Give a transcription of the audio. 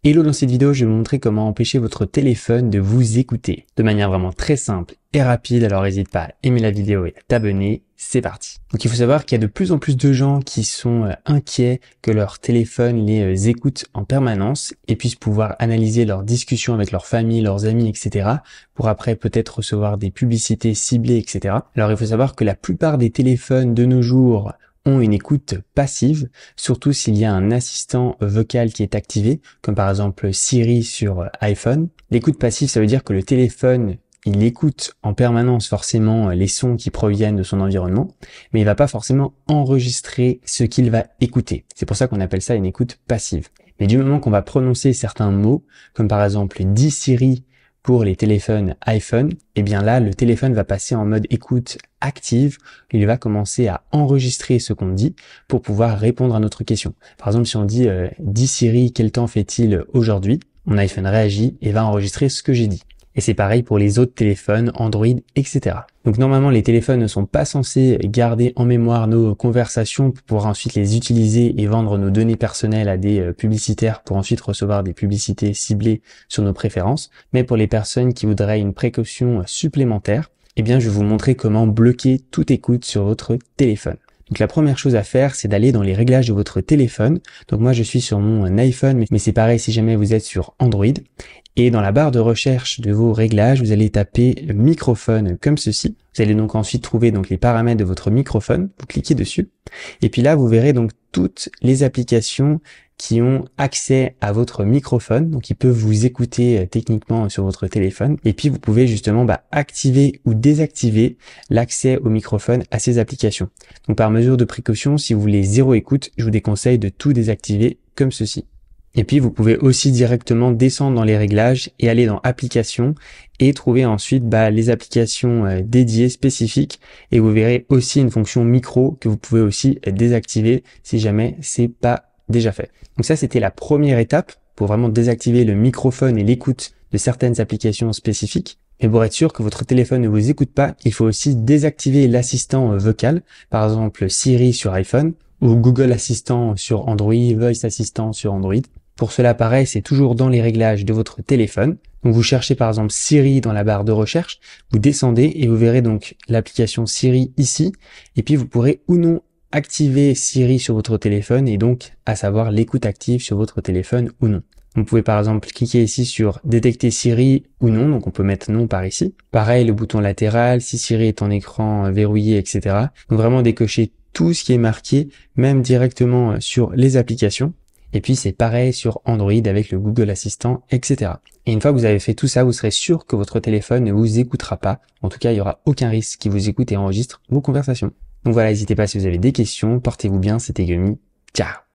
Hello, dans cette vidéo, je vais vous montrer comment empêcher votre téléphone de vous écouter de manière vraiment très simple et rapide. Alors n'hésite pas à aimer la vidéo et à t'abonner. C'est parti. Donc il faut savoir qu'il y a de plus en plus de gens qui sont inquiets que leur téléphone les écoute en permanence et puissent pouvoir analyser leurs discussions avec leur famille, leurs amis, etc. pour après peut-être recevoir des publicités ciblées, etc. Alors il faut savoir que la plupart des téléphones de nos jours ont une écoute passive, surtout s'il y a un assistant vocal qui est activé, comme par exemple Siri sur iPhone. L'écoute passive, ça veut dire que le téléphone, il écoute en permanence forcément les sons qui proviennent de son environnement, mais il va pas forcément enregistrer ce qu'il va écouter. C'est pour ça qu'on appelle ça une écoute passive. Mais du moment qu'on va prononcer certains mots, comme par exemple dis Siri pour les téléphones iPhone, et bien là, le téléphone va passer en mode écoute active. Il va commencer à enregistrer ce qu'on dit pour pouvoir répondre à notre question. Par exemple, si on dit dis Siri, quel temps fait-il aujourd'hui? Mon iPhone réagit et va enregistrer ce que j'ai dit. Et c'est pareil pour les autres téléphones, Android, etc. Donc normalement, les téléphones ne sont pas censés garder en mémoire nos conversations pour pouvoir ensuite les utiliser et vendre nos données personnelles à des publicitaires pour ensuite recevoir des publicités ciblées sur nos préférences. Mais pour les personnes qui voudraient une précaution supplémentaire, eh bien, je vais vous montrer comment bloquer toute écoute sur votre téléphone. Donc la première chose à faire, c'est d'aller dans les réglages de votre téléphone. Donc moi, je suis sur mon iPhone, mais c'est pareil si jamais vous êtes sur Android. Et dans la barre de recherche de vos réglages, vous allez taper microphone comme ceci. Vous allez donc ensuite trouver donc les paramètres de votre microphone. Vous cliquez dessus. Et puis là, vous verrez donc toutes les applications qui ont accès à votre microphone. Donc, ils peuvent vous écouter techniquement sur votre téléphone. Et puis, vous pouvez justement activer ou désactiver l'accès au microphone à ces applications. Donc, par mesure de précaution, si vous voulez zéro écoute, je vous déconseille de tout désactiver comme ceci. Et puis, vous pouvez aussi directement descendre dans les réglages et aller dans applications et trouver ensuite les applications dédiées, spécifiques. Et vous verrez aussi une fonction micro que vous pouvez aussi désactiver si jamais c'est pas déjà fait. Donc ça, c'était la première étape pour vraiment désactiver le microphone et l'écoute de certaines applications spécifiques. Mais pour être sûr que votre téléphone ne vous écoute pas, il faut aussi désactiver l'assistant vocal, par exemple Siri sur iPhone ou Google Assistant sur Android, Voice Assistant sur Android. Pour cela, pareil, c'est toujours dans les réglages de votre téléphone. Donc vous cherchez par exemple Siri dans la barre de recherche, vous descendez et vous verrez donc l'application Siri ici. Et puis vous pourrez ou non activer Siri sur votre téléphone et donc à savoir l'écoute active sur votre téléphone ou non. Vous pouvez par exemple cliquer ici sur détecter Siri ou non, donc on peut mettre non par ici. Pareil, le bouton latéral, si Siri est en écran verrouillé, etc. Donc vraiment décocher tout ce qui est marqué, même directement sur les applications. Et puis c'est pareil sur Android avec le Google Assistant, etc. Et une fois que vous avez fait tout ça, vous serez sûr que votre téléphone ne vous écoutera pas. En tout cas, il n'y aura aucun risque qu'il vous écoute et enregistre vos conversations. Donc voilà, n'hésitez pas si vous avez des questions, portez-vous bien, c'était Gumi. Ciao!